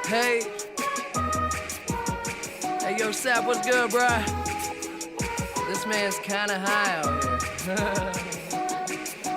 Hey. Hey, yo, Sap, what's good, bruh? This man's kinda high out here.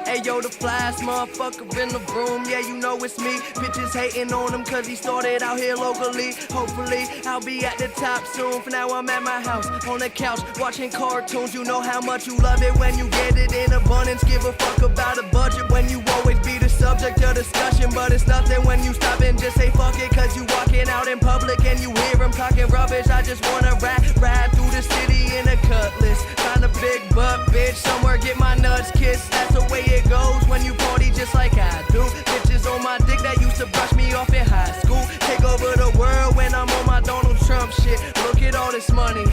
Hey, yo, the flyest motherfucker in the room, yeah, you know it's me. Bitches hating on him cause he started out here locally. Hopefully, I'll be at the top soon. For now, I'm at my house, on the couch, watching cartoons. You know how much you love it when you get it in abundance. Give a fuck about a budget when you always be the subject of discussion. But it's nothing when you stop and just say fuck it. Cause you walking out in public and you hear him talking rubbish. I just wanna ride through the city in a cutlass. Find a big butt, bitch, somewhere get my nuts kissed. That's the way it goes when you party just like I do. Bitches on my dick that used to brush me off in high school. Take over the world when I'm on my Donald Trump shit. Look at all this money,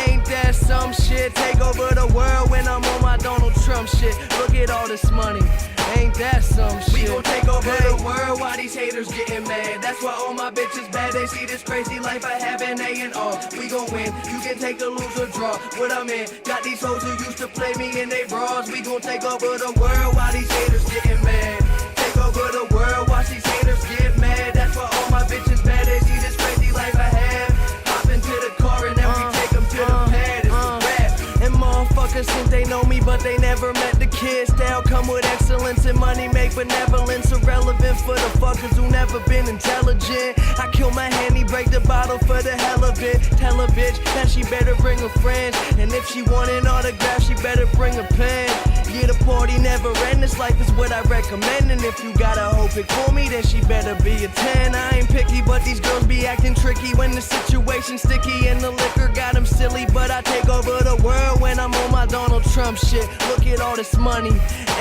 ain't that some shit? Take over the world when I'm on my Donald Trump shit. Look at all this money, ain't that some shit? We gon' take over the world while these haters getting mad. That's why all my bitches bad. They see this crazy life I have in A&R. We gon' win, you can take the lose or draw. What I'm in, got these hoes who used to play me in they bras. We gon' take over the world while these haters getting mad. Take over the world, watch these haters get mad. That's why all my bitches bad. They see this crazy life I have. Hop into the car and then we take them to the pad. It's a rap. And motherfuckers think they know me, but they never met the kids. Style come with excellence and money make benevolence irrelevant for the fuckers who never been intelligent. I kill my handy, break the bottle for the hell of it. Tell a bitch that she better bring a friend. And if she want an autograph, she better bring a pen. Yeah, the party never end, this life is what I recommend. And if you got a whole pick for me, then she better be a 10. I ain't picky, but these girls be acting tricky when the situation's sticky and the liquor got them silly. But I take over the world when I'm on my Donald Trump shit. Look at all this money,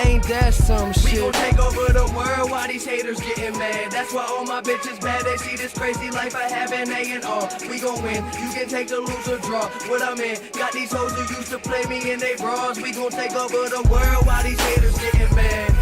ain't that some shit? We gon' take over the world while these haters getting mad. That's why all my bitches bad. They see this crazy life I have in A&R. We gon' win, you can take the lose or draw. What I'm in, got these hoes who used to play me in they bras. We gon' take over the world while these haters getting mad.